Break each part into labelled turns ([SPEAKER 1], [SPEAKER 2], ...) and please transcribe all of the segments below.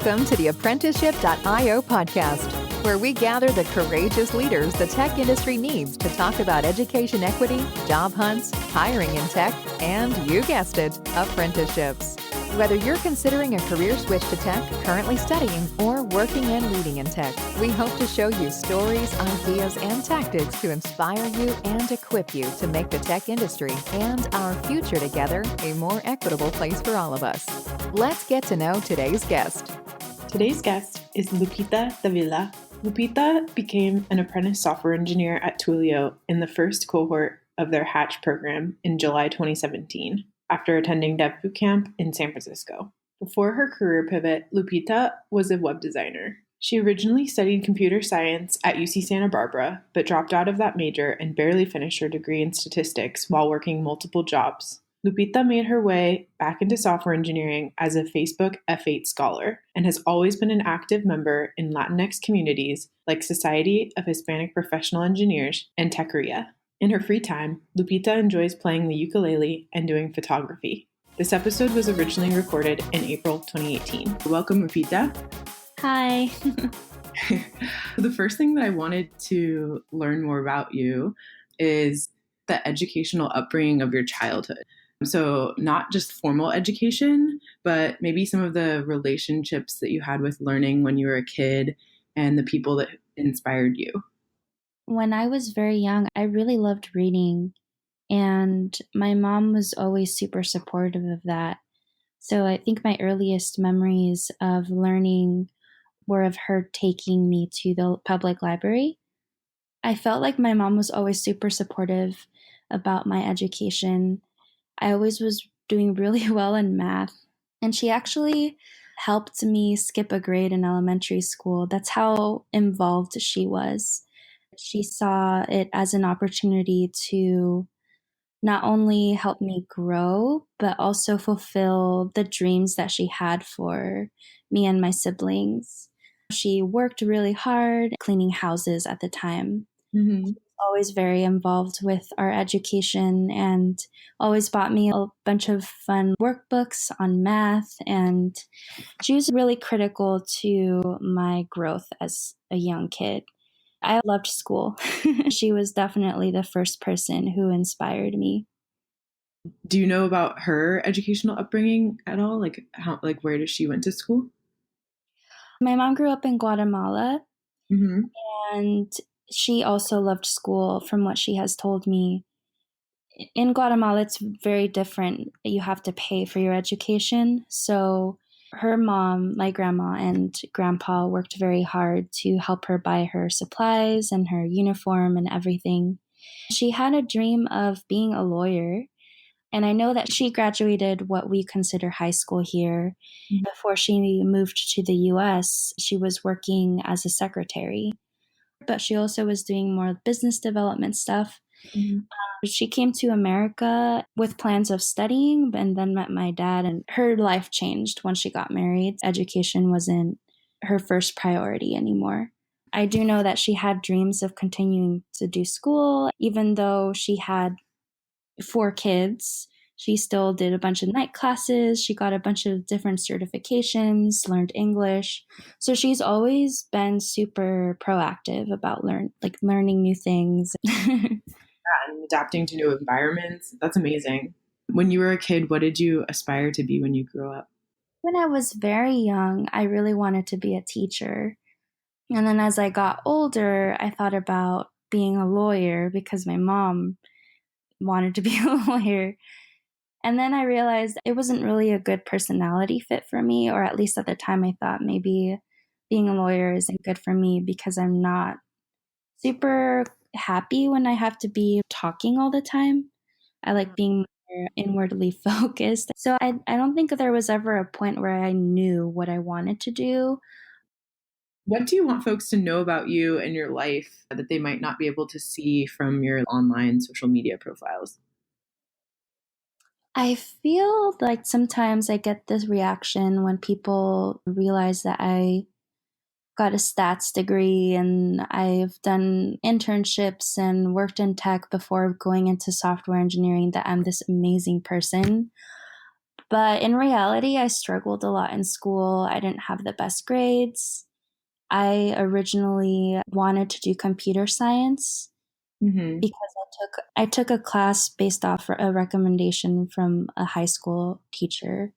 [SPEAKER 1] Welcome to the apprenticeship.io podcast, where we gather the courageous leaders the tech industry needs to talk about education equity, job hunts, hiring in tech, and you guessed it, apprenticeships. Whether you're considering a career switch to tech, currently studying, or working and leading in tech, we hope to show you stories, ideas, and tactics to inspire you and equip you to make the tech industry and our future together a more equitable place for all of us. Let's get to know today's guest.
[SPEAKER 2] Today's guest is Lupita Davila. Lupita became an apprentice software engineer at Twilio in the first cohort of their Hatch program in July 2017. After attending Dev Bootcamp in San Francisco. Before her career pivot, Lupita was a web designer. She originally studied computer science at UC Santa Barbara, but dropped out of that major and barely finished her degree in statistics while working multiple jobs. Lupita made her way back into software engineering as a Facebook F8 scholar and has always been an active member in Latinx communities like Society of Hispanic Professional Engineers and Techeria. In her free time, Lupita enjoys playing the ukulele and doing photography. This episode was originally recorded in April 2018. Welcome, Lupita.
[SPEAKER 3] Hi.
[SPEAKER 2] The first thing that I wanted to learn more about you is the educational upbringing of your childhood. So not just formal education, but maybe some of the relationships that you had with learning when you were a kid and the people that inspired you.
[SPEAKER 3] When I was very young, I really loved reading, and my mom was always super supportive of that. So I think my earliest memories of learning were of her taking me to the public library. I felt like my mom was always super supportive about my education. I always was doing really well in math, and she actually helped me skip a grade in elementary school. That's how involved she was. She saw it as an opportunity to not only help me grow, but also fulfill the dreams that she had for me and my siblings. She worked really hard cleaning houses at the time.
[SPEAKER 2] Mm-hmm.
[SPEAKER 3] She was always very involved with our education and always bought me a bunch of fun workbooks on math. And she was really critical to my growth as a young kid. I loved school. She was definitely the first person who inspired me.
[SPEAKER 2] Do you know about her educational upbringing at all? Where does she went to school?
[SPEAKER 3] My mom grew up in Guatemala,
[SPEAKER 2] Mm-hmm.
[SPEAKER 3] and she also loved school from what she has told me. In Guatemala, it's very different. You have to pay for your education. So her mom, my grandma, and grandpa worked very hard to help her buy her supplies and her uniform and everything. She had a dream of being a lawyer. And I know that she graduated what we consider high school here. Mm-hmm. Before she moved to the US, she was working as a secretary. But she also was doing more business development stuff. Mm-hmm. She came to America with plans of studying and then met my dad, and her life changed when she got married. Education wasn't her first priority anymore. I do know that she had dreams of continuing to do school. Even though she had 4 kids, she still did a bunch of night classes. She got a bunch of different certifications, learned English. So she's always been super proactive about learning new things.
[SPEAKER 2] And adapting to new environments. That's amazing. When you were a kid, what did you aspire to be when you grew up?
[SPEAKER 3] When I was very young, I really wanted to be a teacher. And then as I got older, I thought about being a lawyer because my mom wanted to be a lawyer. And then I realized it wasn't really a good personality fit for me, or at least at the time I thought maybe being a lawyer isn't good for me because I'm not super happy when I have to be talking all the time. I like being more inwardly focused. So I don't think there was ever a point where I knew what I wanted to do.
[SPEAKER 2] What do you want folks to know about you and your life that they might not be able to see from your online social media profiles?
[SPEAKER 3] I feel like sometimes I get this reaction when people realize that I got a stats degree and I've done internships and worked in tech before going into software engineering, that I'm this amazing person. But in reality, I struggled a lot in school. I didn't have the best grades. I originally wanted to do computer science because I took a class based off a recommendation from a high school teacher.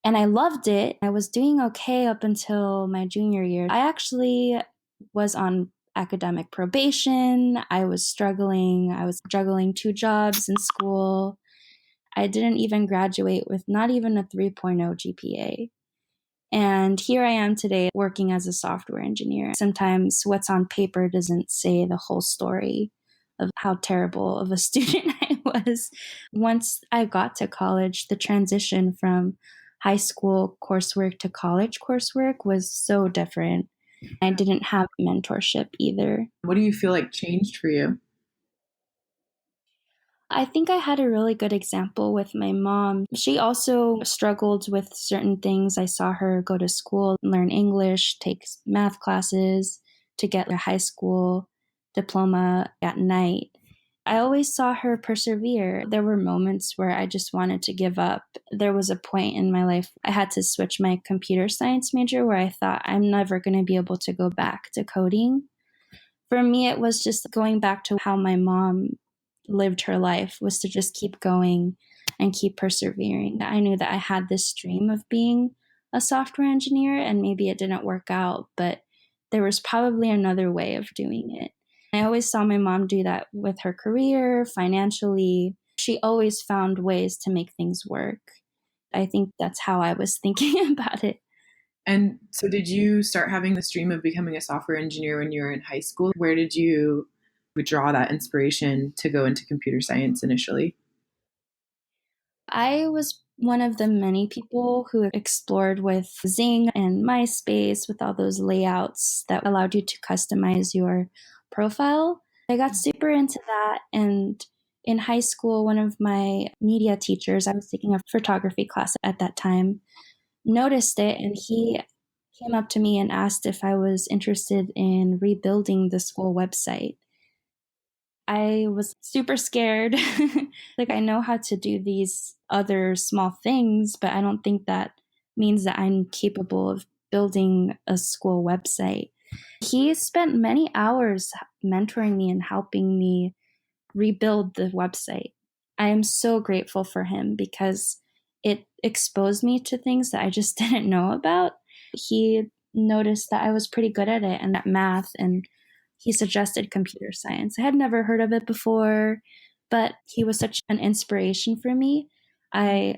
[SPEAKER 3] And I loved it. I was doing okay up until my junior year. I actually was on academic probation. I was struggling. I was juggling 2 jobs in school. I didn't even graduate with not even a 3.0 GPA. And here I am today working as a software engineer. Sometimes what's on paper doesn't say the whole story of how terrible of a student I was. Once I got to college, the transition from high school coursework to college coursework was so different. I didn't have mentorship either.
[SPEAKER 2] What do you feel like changed for you?
[SPEAKER 3] I think I had a really good example with my mom. She also struggled with certain things. I saw her go to school, learn English, take math classes to get a high school diploma at night. I always saw her persevere. There were moments where I just wanted to give up. There was a point in my life I had to switch my computer science major where I thought I'm never going to be able to go back to coding. For me, it was just going back to how my mom lived her life, was to just keep going and keep persevering. I knew that I had this dream of being a software engineer, and maybe it didn't work out, but there was probably another way of doing it. I always saw my mom do that with her career, financially. She always found ways to make things work. I think that's how I was thinking about it.
[SPEAKER 2] And so did you start having this dream of becoming a software engineer when you were in high school? Where did you draw that inspiration to go into computer science initially?
[SPEAKER 3] I was one of the many people who explored with Zing and MySpace with all those layouts that allowed you to customize your profile. I got super into that. And in high school, one of my media teachers, I was taking a photography class at that time, noticed it, and he came up to me and asked if I was interested in rebuilding the school website. I was super scared. Like, I know how to do these other small things, but I don't think that means that I'm capable of building a school website. He spent many hours mentoring me and helping me rebuild the website. I am so grateful for him because it exposed me to things that I just didn't know about. He noticed that I was pretty good at it and at math, and he suggested computer science. I had never heard of it before, but he was such an inspiration for me. I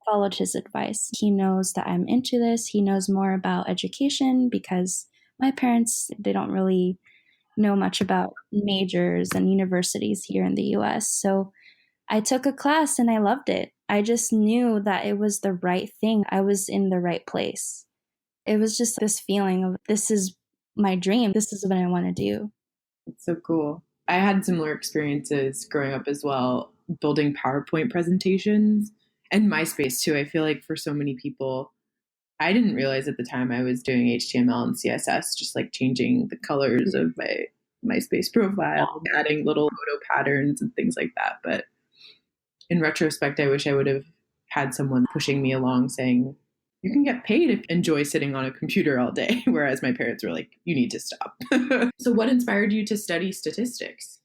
[SPEAKER 3] followed his advice. He knows that I'm into this. He knows more about education because my parents, they don't really know much about majors and universities here in the US. So I took a class and I loved it. I just knew that it was the right thing. I was in the right place. It was just this feeling of, this is my dream. This is what I want to do.
[SPEAKER 2] It's so cool. I had similar experiences growing up as well, building PowerPoint presentations and MySpace too. I feel like for so many people, I didn't realize at the time I was doing HTML and CSS, just like changing the colors of my MySpace profile, adding little photo patterns and things like that. But in retrospect, I wish I would have had someone pushing me along saying, you can get paid if you enjoy sitting on a computer all day. Whereas my parents were like, you need to stop. So what inspired you to study statistics?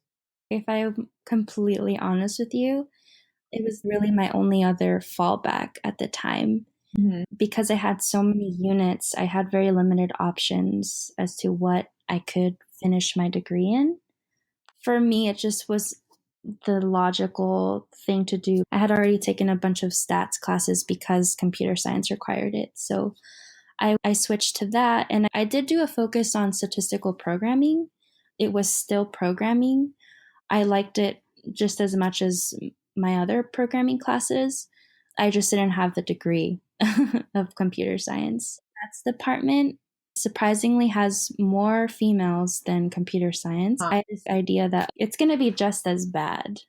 [SPEAKER 3] If I'm completely honest with you, it was really my only other fallback at the time. Because I had so many units, I had very limited options as to what I could finish my degree in. For me, it just was the logical thing to do. I had already taken a bunch of stats classes because computer science required it. So I switched to that, and I did do a focus on statistical programming. It was still programming. I liked it just as much as my other programming classes. I just didn't have the degree of computer science. Stats department surprisingly has more females than computer science. I had this idea that it's going to be just as bad,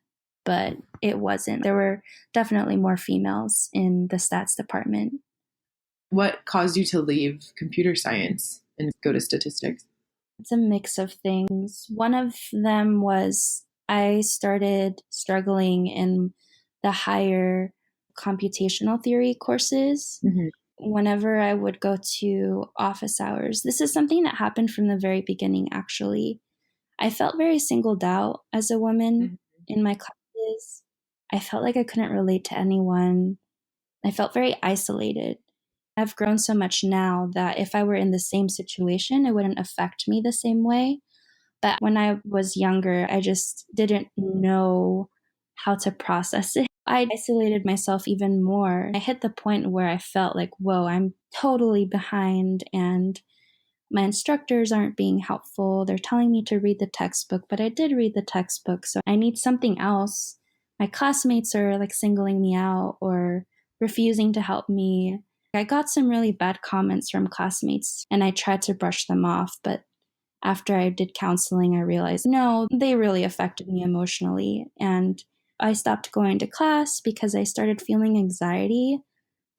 [SPEAKER 3] but it wasn't. There were definitely more females in the stats department.
[SPEAKER 2] What caused you to leave computer science and go to statistics?
[SPEAKER 3] It's a mix of things. One of them was I started struggling in the higher computational theory courses.
[SPEAKER 2] Mm-hmm.
[SPEAKER 3] Whenever I would go to office hours, this is something that happened from the very beginning, actually. I felt very singled out as a woman in my classes. I felt like I couldn't relate to anyone. I felt very isolated. I've grown so much now that if I were in the same situation, it wouldn't affect me the same way. But when I was younger, I just didn't know how to process it. I isolated myself even more. I hit the point where I felt like, whoa, I'm totally behind and my instructors aren't being helpful. They're telling me to read the textbook, but I did read the textbook, so I need something else. My classmates are like singling me out or refusing to help me. I got some really bad comments from classmates and I tried to brush them off, but after I did counseling, I realized, no, they really affected me emotionally. And I stopped going to class because I started feeling anxiety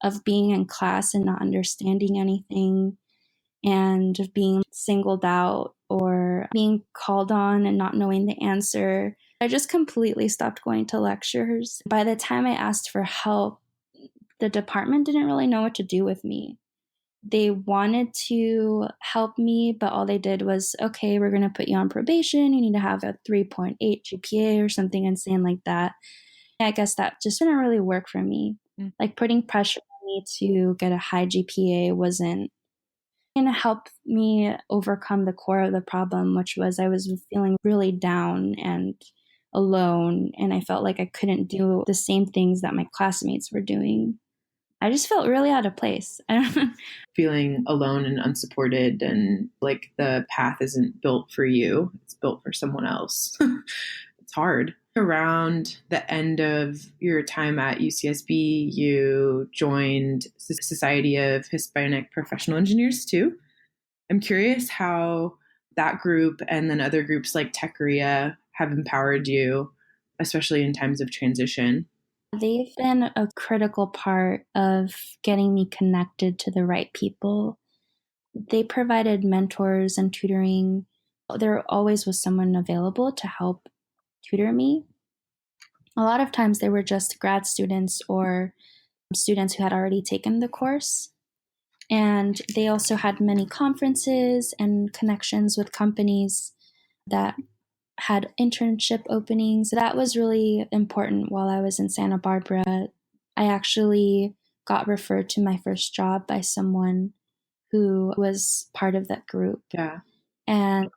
[SPEAKER 3] of being in class and not understanding anything and of being singled out or being called on and not knowing the answer. I just completely stopped going to lectures. By the time I asked for help, the department didn't really know what to do with me. They wanted to help me, but all they did was, okay, we're going to put you on probation. You need to have a 3.8 GPA or something insane like that. I guess that just didn't really work for me. Like putting pressure on me to get a high GPA wasn't going to help me overcome the core of the problem, which was I was feeling really down and alone. And I felt like I couldn't do the same things that my classmates were doing. I just felt really out of place.
[SPEAKER 2] Feeling alone and unsupported and like the path isn't built for you. It's built for someone else. It's hard. Around the end of your time at UCSB, you joined the Society of Hispanic Professional Engineers too. I'm curious how that group and then other groups like Tech-Korea have empowered you, especially in times of transition.
[SPEAKER 3] They've been a critical part of getting me connected to the right people. They provided mentors and tutoring. There always was someone available to help tutor me. A lot of times they were just grad students or students who had already taken the course. And they also had many conferences and connections with companies that had internship openings. That was really important while I was in Santa Barbara. I actually got referred to my first job by someone who was part of that group.
[SPEAKER 2] Yeah.
[SPEAKER 3] And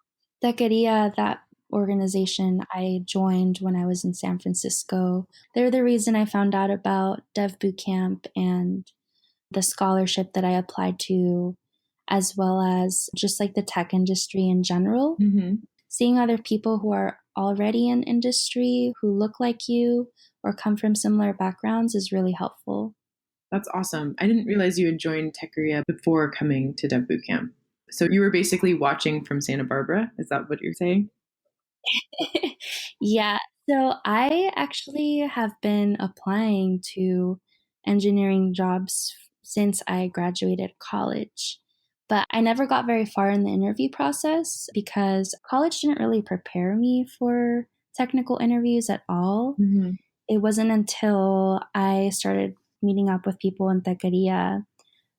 [SPEAKER 3] Tech-Korea, that organization I joined when I was in San Francisco, they're the reason I found out about Dev Bootcamp and the scholarship that I applied to, as well as just like the tech industry in general.
[SPEAKER 2] Mm-hmm.
[SPEAKER 3] Seeing other people who are already in industry, who look like you or come from similar backgrounds is really helpful.
[SPEAKER 2] That's awesome. I didn't realize you had joined Tech-Korea before coming to Dev Bootcamp. So you were basically watching from Santa Barbara? Is that what you're saying?
[SPEAKER 3] Yeah. So I actually have been applying to engineering jobs since I graduated college. But I never got very far in the interview process because college didn't really prepare me for technical interviews at all.
[SPEAKER 2] Mm-hmm.
[SPEAKER 3] It wasn't until I started meeting up with people in Tech-Korea,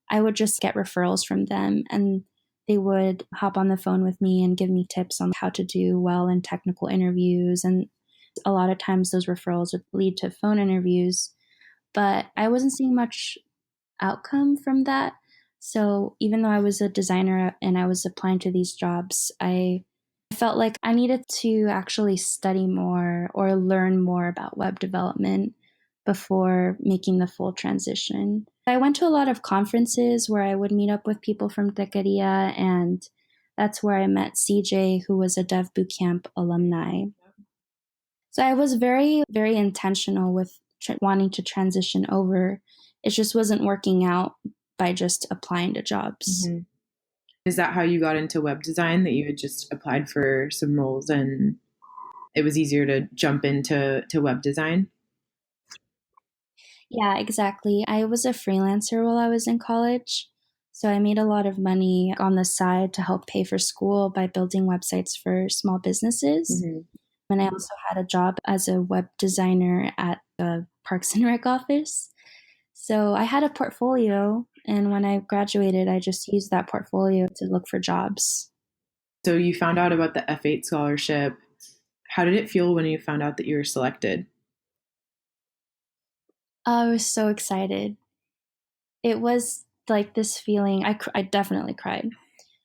[SPEAKER 3] I would just get referrals from them and they would hop on the phone with me and give me tips on how to do well in technical interviews. And a lot of times those referrals would lead to phone interviews, but I wasn't seeing much outcome from that. So even though I was a designer and I was applying to these jobs, I felt like I needed to actually study more or learn more about web development before making the full transition. I went to a lot of conferences where I would meet up with people from Tech-Korea, and that's where I met CJ, who was a Dev Bootcamp alumni. So I was very, very intentional with wanting to transition over. It just wasn't working out by just applying to jobs.
[SPEAKER 2] Mm-hmm. Is that how you got into web design, that you had just applied for some roles and it was easier to jump into web design?
[SPEAKER 3] Yeah, exactly. I was a freelancer while I was in college. So I made a lot of money on the side to help pay for school by building websites for small businesses.
[SPEAKER 2] Mm-hmm.
[SPEAKER 3] And I also had a job as a web designer at the Parks and Rec office. So I had a portfolio, and when I graduated, I just used that portfolio to look for jobs.
[SPEAKER 2] So you found out about the F8 scholarship. How did it feel when you found out that you were selected?
[SPEAKER 3] I was so excited. It was like this feeling, I definitely cried.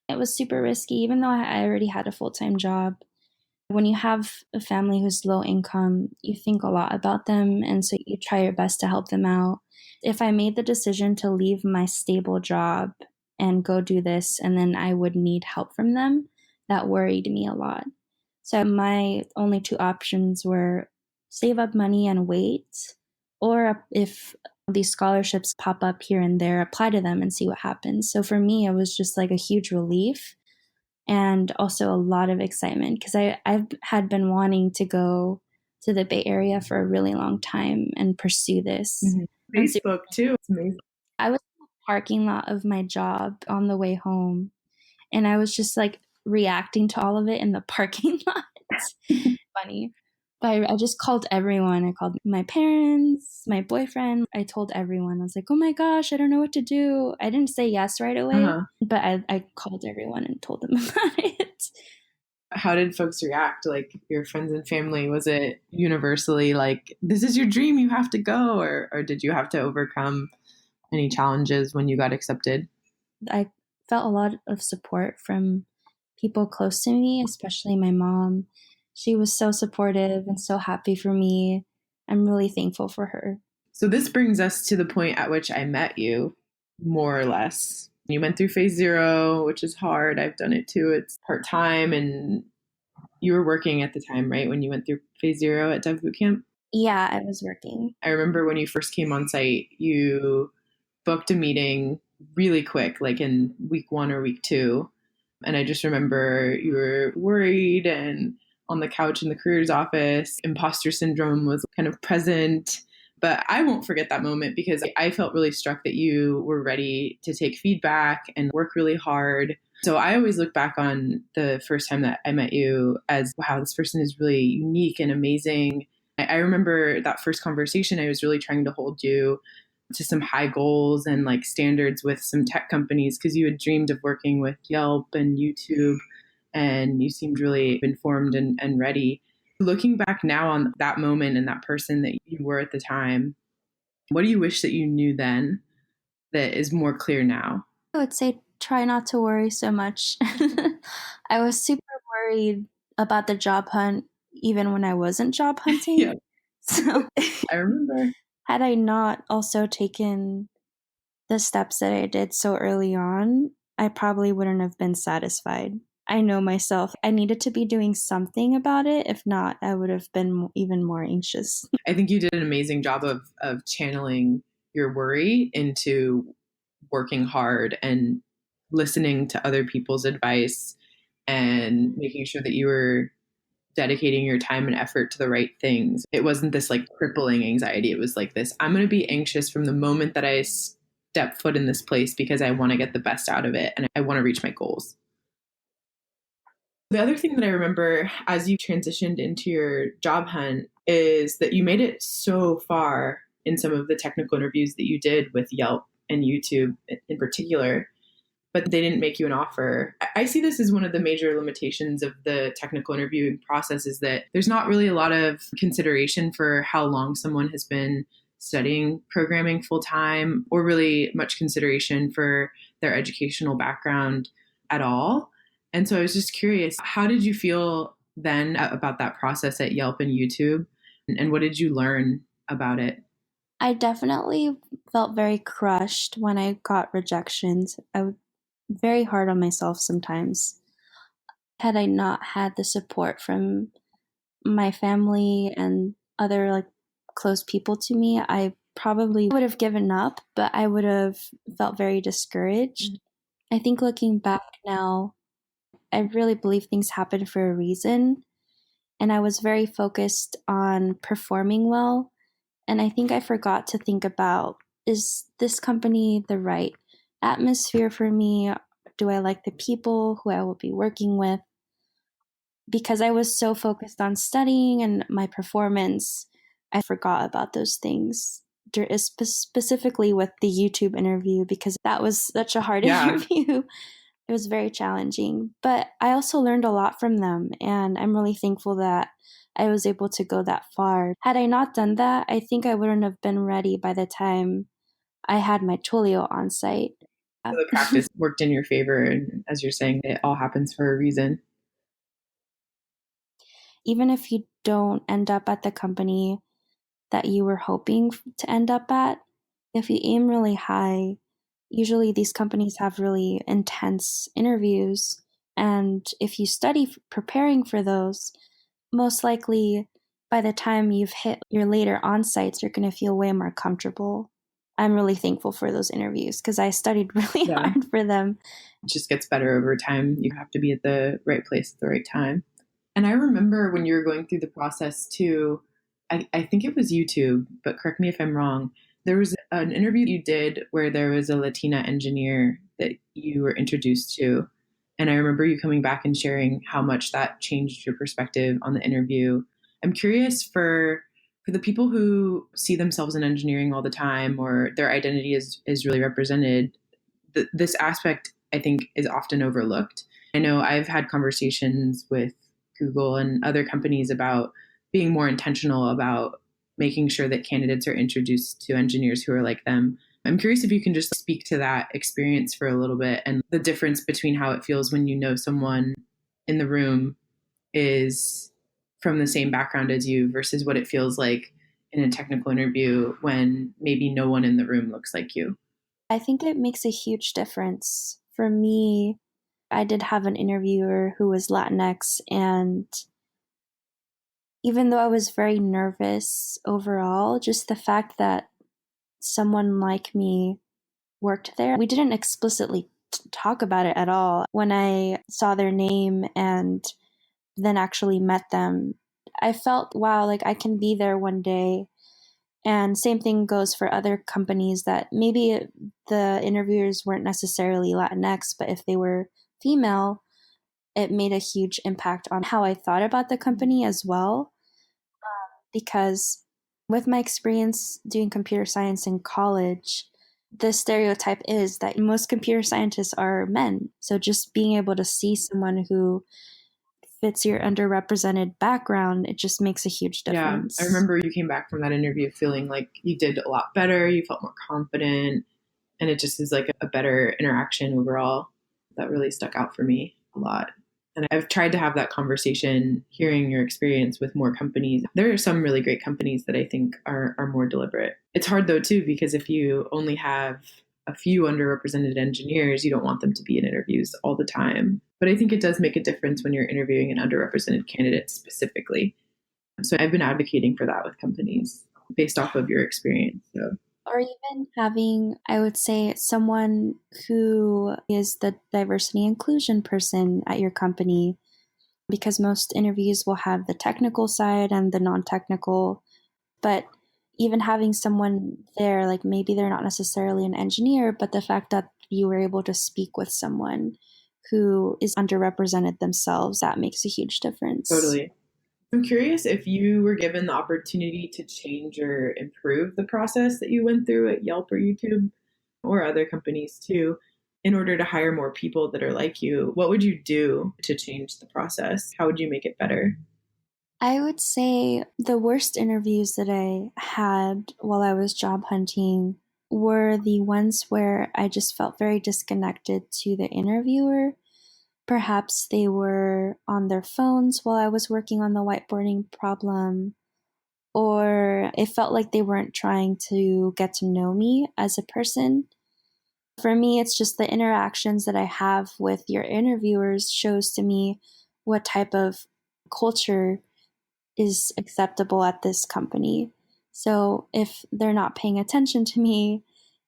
[SPEAKER 3] It was super risky, even though I already had a full-time job. When you have a family who's low income, you think a lot about them, and so you try your best to help them out. If I made the decision to leave my stable job and go do this, and then I would need help from them, that worried me a lot. So my only two options were save up money and wait, or if these scholarships pop up here and there, apply to them and see what happens. So for me, it was just like a huge relief and also a lot of excitement because I've had been wanting to go to the Bay Area for a really long time and pursue this.
[SPEAKER 2] Mm-hmm. Facebook too. It's amazing.
[SPEAKER 3] I was in the parking lot of my job on the way home, and I was just like reacting to all of it in the parking lot. Funny. But I just called everyone. I called my parents, my boyfriend. I told everyone. I was like, oh my gosh, I don't know what to do. I didn't say yes right away, but I called everyone and told them about it.
[SPEAKER 2] How did folks react? Like your friends and family, was it universally like, this is your dream, you have to go? Or did you have to overcome any challenges when you got accepted?
[SPEAKER 3] I felt a lot of support from people close to me, especially my mom. She was so supportive and so happy for me. I'm really thankful for her.
[SPEAKER 2] So this brings us to the point at which I met you, more or less. You went through phase 0, which is hard. I've done it too. It's part-time, and you were working at the time, right? When you went through phase 0 at Dev Bootcamp?
[SPEAKER 3] Yeah, I was working.
[SPEAKER 2] I remember when you first came on site, you booked a meeting really quick, like in week 1 or week 2. And I just remember you were worried and on the couch in the careers office. Imposter syndrome was kind of present. But I won't forget that moment because I felt really struck that you were ready to take feedback and work really hard. So I always look back on the first time that I met you as, wow, this person is really unique and amazing. I remember that first conversation, I was really trying to hold you to some high goals and like standards with some tech companies because you had dreamed of working with Yelp and YouTube, and you seemed really informed and ready. Looking back now on that moment and that person that you were at the time, what do you wish that you knew then that is more clear now?
[SPEAKER 3] I would say try not to worry so much. I was super worried about the job hunt even when I wasn't job hunting.
[SPEAKER 2] Yeah.
[SPEAKER 3] So
[SPEAKER 2] I remember.
[SPEAKER 3] Had I not also taken the steps that I did so early on, I probably wouldn't have been satisfied. I know myself. I needed to be doing something about it. If not, I would have been even more anxious.
[SPEAKER 2] I think you did an amazing job of channeling your worry into working hard and listening to other people's advice and making sure that you were dedicating your time and effort to the right things. It wasn't this like crippling anxiety. It was like this, I'm going to be anxious from the moment that I step foot in this place because I want to get the best out of it and I want to reach my goals. The other thing that I remember as you transitioned into your job hunt is that you made it so far in some of the technical interviews that you did with Yelp and YouTube in particular, but they didn't make you an offer. I see this as one of the major limitations of the technical interviewing process is that there's not really a lot of consideration for how long someone has been studying programming full time or really much consideration for their educational background at all. And so I was just curious, how did you feel then about that process at Yelp and YouTube? And what did you learn about it?
[SPEAKER 3] I definitely felt very crushed when I got rejections. I was very hard on myself sometimes. Had I not had the support from my family and other like close people to me, I probably would have given up, but I would have felt very discouraged. I think looking back now, I really believe things happen for a reason. And I was very focused on performing well. And I think I forgot to think about, is this company the right atmosphere for me? Do I like the people who I will be working with? because I was so focused on studying and my performance, I forgot about those things. Specifically with the YouTube interview, because that was such a hard interview. It was very challenging, but I also learned a lot from them, and I'm really thankful that I was able to go that far. Had I not done that, I think I wouldn't have been ready by the time I had my Twilio on site.
[SPEAKER 2] So the practice worked in your favor, and as you're saying, it all happens for a reason.
[SPEAKER 3] Even if you don't end up at the company that you were hoping to end up at, if you aim really high, usually these companies have really intense interviews. And if you study preparing for those, most likely by the time you've hit your later on sites, you're going to feel way more comfortable. I'm really thankful for those interviews because I studied really hard for them.
[SPEAKER 2] It just gets better over time. You have to be at the right place at the right time. And I remember when you were going through the process too, I think it was YouTube, but correct me if I'm wrong. There was an interview you did where there was a Latina engineer that you were introduced to. And I remember you coming back and sharing how much that changed your perspective on the interview. I'm curious for the people who see themselves in engineering all the time or their identity is really represented, this aspect I think is often overlooked. I know I've had conversations with Google and other companies about being more intentional about making sure that candidates are introduced to engineers who are like them. I'm curious if you can just speak to that experience for a little bit and the difference between how it feels when you know someone in the room is from the same background as you versus what it feels like in a technical interview when maybe no one in the room looks like you.
[SPEAKER 3] I think it makes a huge difference. For me, I did have an interviewer who was Latinx, and even though I was very nervous overall, just the fact that someone like me worked there, we didn't explicitly talk about it at all. When I saw their name and then actually met them, I felt, wow, like I can be there one day. And same thing goes for other companies that maybe the interviewers weren't necessarily Latinx, but if they were female, it made a huge impact on how I thought about the company as well. Because with my experience doing computer science in college, the stereotype is that most computer scientists are men. So just being able to see someone who fits your underrepresented background, it just makes a huge difference.
[SPEAKER 2] Yeah, I remember you came back from that interview feeling like you did a lot better, you felt more confident, and it just is like a better interaction overall. That really stuck out for me a lot. And I've tried to have that conversation, hearing your experience with more companies. There are some really great companies that I think are more deliberate. It's hard though too, because if you only have a few underrepresented engineers, you don't want them to be in interviews all the time. But I think it does make a difference when you're interviewing an underrepresented candidate specifically. So I've been advocating for that with companies based off of your experience. So.
[SPEAKER 3] Or even having, I would say, someone who is the diversity inclusion person at your company, because most interviews will have the technical side and the non-technical. But even having someone there, like maybe they're not necessarily an engineer, but the fact that you were able to speak with someone who is underrepresented themselves, that makes a huge difference.
[SPEAKER 2] Totally. I'm curious if you were given the opportunity to change or improve the process that you went through at Yelp or YouTube or other companies too, in order to hire more people that are like you, what would you do to change the process? How would you make it better?
[SPEAKER 3] I would say the worst interviews that I had while I was job hunting were the ones where I just felt very disconnected to the interviewer. Perhaps they were on their phones while I was working on the whiteboarding problem, or it felt like they weren't trying to get to know me as a person. For me, it's just the interactions that I have with your interviewers shows to me what type of culture is acceptable at this company. So if they're not paying attention to me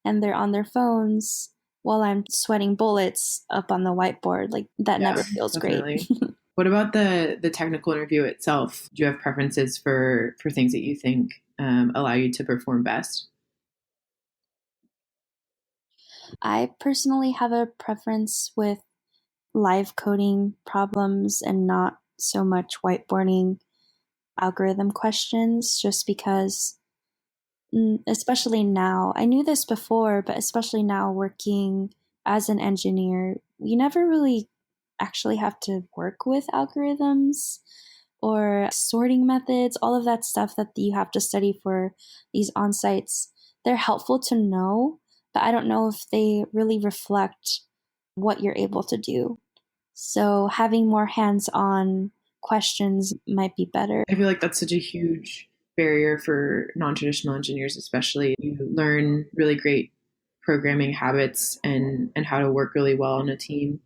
[SPEAKER 3] and they're on their phones while I'm sweating bullets up on the whiteboard, like that never feels definitely great.
[SPEAKER 2] What about the technical interview itself? Do you have preferences for things that you think allow you to perform best?
[SPEAKER 3] I personally have a preference with live coding problems and not so much whiteboarding algorithm questions just because, especially now, I knew this before, but especially now working as an engineer, you never really actually have to work with algorithms or sorting methods, all of that stuff that you have to study for these on-sites. They're helpful to know, but I don't know if they really reflect what you're able to do. So having more hands-on questions might be better.
[SPEAKER 2] I feel like that's such a huge barrier for non-traditional engineers, especially. You learn really great programming habits and how to work really well in a team.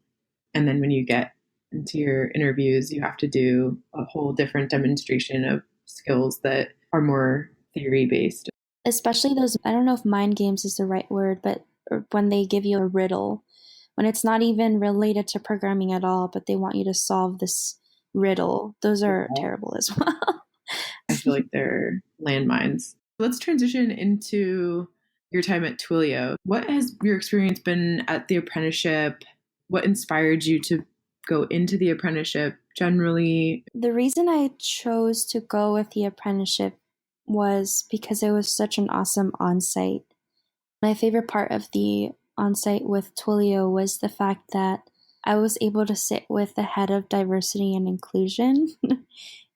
[SPEAKER 2] And then when you get into your interviews, you have to do a whole different demonstration of skills that are more theory based.
[SPEAKER 3] Especially those, I don't know if mind games is the right word, but when they give you a riddle, when it's not even related to programming at all, but they want you to solve this riddle, those are terrible as well.
[SPEAKER 2] I feel like they're landmines. Let's transition into your time at Twilio. What has your experience been at the apprenticeship? What inspired you to go into the apprenticeship generally?
[SPEAKER 3] The reason I chose to go with the apprenticeship was because it was such an awesome on-site. My favorite part of the on-site with Twilio was the fact that I was able to sit with the head of diversity and inclusion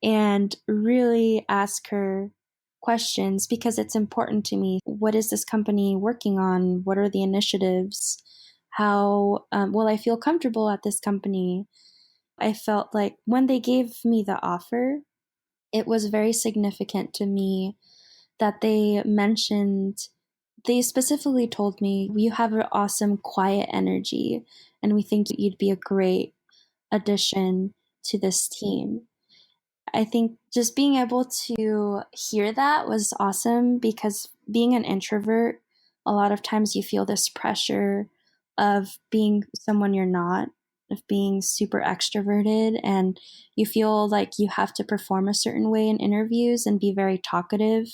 [SPEAKER 3] and really ask her questions because it's important to me. What is this company working on? What are the initiatives? How will I feel comfortable at this company? I felt like when they gave me the offer, it was very significant to me that they specifically told me, you have an awesome quiet energy, and we think you'd be a great addition to this team. I think just being able to hear that was awesome because being an introvert, a lot of times you feel this pressure of being someone you're not, of being super extroverted, and you feel like you have to perform a certain way in interviews and be very talkative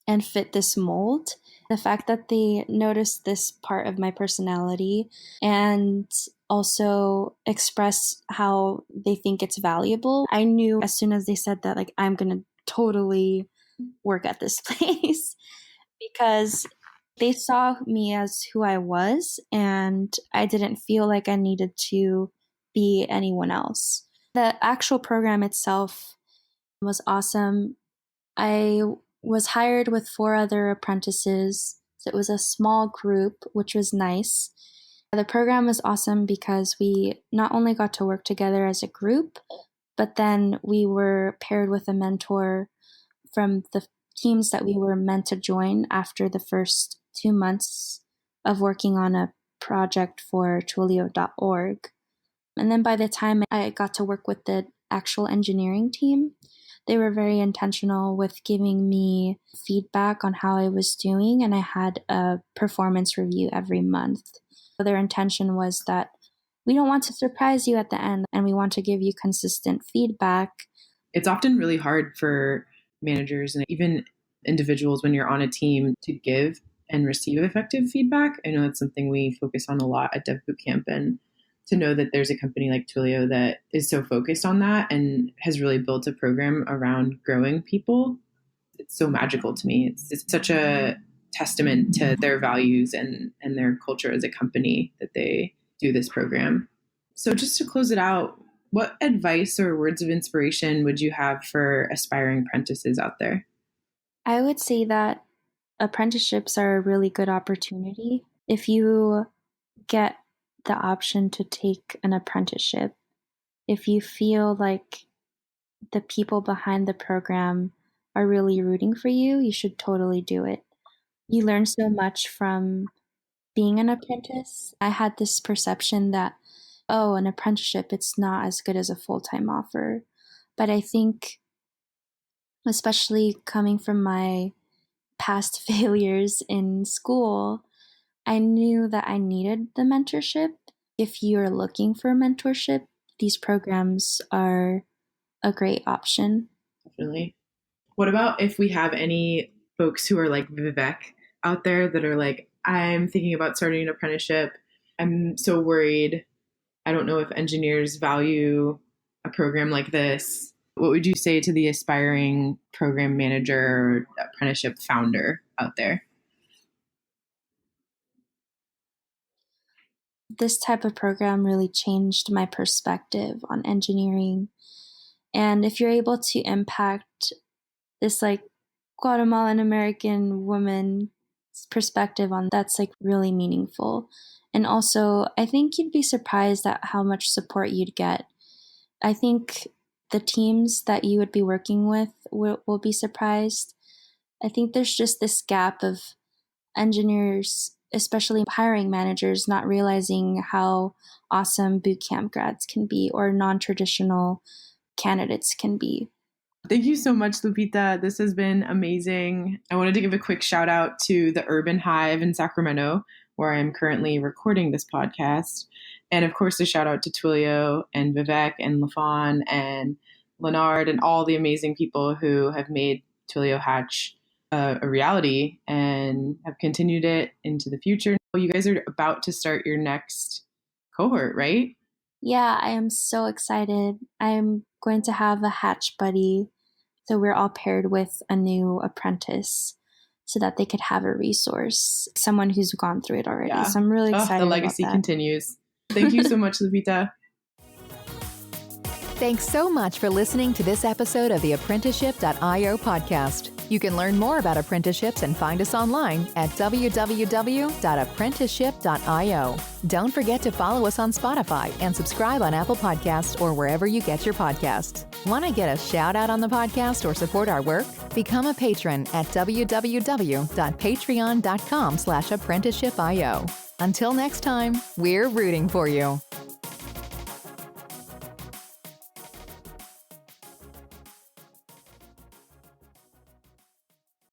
[SPEAKER 3] and fit this mold. The fact that they noticed this part of my personality and also express how they think it's valuable. I knew as soon as they said that, like, I'm going to totally work at this place because they saw me as who I was and I didn't feel like I needed to be anyone else. The actual program itself was awesome. I was hired with 4 other apprentices. So it was a small group, which was nice. The program was awesome because we not only got to work together as a group, but then we were paired with a mentor from the teams that we were meant to join after the first 2 months of working on a project for Twilio.org. And then by the time I got to work with the actual engineering team, they were very intentional with giving me feedback on how I was doing, and I had a performance review every month. Their intention was that we don't want to surprise you at the end, and we want to give you consistent feedback.
[SPEAKER 2] It's often really hard for managers and even individuals when you're on a team to give and receive effective feedback. I know it's something we focus on a lot at Dev Bootcamp, and to know that there's a company like Twilio that is so focused on that and has really built a program around growing people, it's so magical to me. It's such a testament to their values and their culture as a company that they do this program. So just to close it out, what advice or words of inspiration would you have for aspiring apprentices out there?
[SPEAKER 3] I would say that apprenticeships are a really good opportunity. If you get the option to take an apprenticeship, if you feel like the people behind the program are really rooting for you, you should totally do it. You learn so much from being an apprentice. I had this perception that, oh, an apprenticeship, it's not as good as a full-time offer. But I think, especially coming from my past failures in school, I knew that I needed the mentorship. If you're looking for mentorship, these programs are a great option.
[SPEAKER 2] Definitely. What about if we have any folks who are like Vivek out there that are like, I'm thinking about starting an apprenticeship. I'm so worried. I don't know if engineers value a program like this, what would you say to the aspiring program manager or apprenticeship founder out there?
[SPEAKER 3] This type of program really changed my perspective on engineering. And if you're able to impact this like Guatemalan American woman's perspective on that's like really meaningful. And also, I think you'd be surprised at how much support you'd get. I think the teams that you would be working with will be surprised. I think there's just this gap of engineers, especially hiring managers, not realizing how awesome bootcamp grads can be or non-traditional candidates can be.
[SPEAKER 2] Thank you so much, Lupita. This has been amazing. I wanted to give a quick shout out to the Urban Hive in Sacramento, where I'm currently recording this podcast. And of course, a shout out to Twilio and Vivek and LaFawn and Leonard and all the amazing people who have made Twilio Hatch a reality and have continued it into the future. You guys are about to start your next cohort, right?
[SPEAKER 3] Yeah, I am so excited. I'm going to have a hatch buddy. So we're all paired with a new apprentice so that they could have a resource, someone who's gone through it already. Yeah. So I'm really excited.
[SPEAKER 2] The legacy continues. Thank you so much, Lupita.
[SPEAKER 1] Thanks so much for listening to this episode of the apprenticeship.io podcast. You can learn more about apprenticeships and find us online at www.apprenticeship.io. Don't forget to follow us on Spotify and subscribe on Apple Podcasts or wherever you get your podcasts. Want to get a shout out on the podcast or support our work? Become a patron at www.patreon.com/apprenticeship.io. Until next time, we're rooting for you.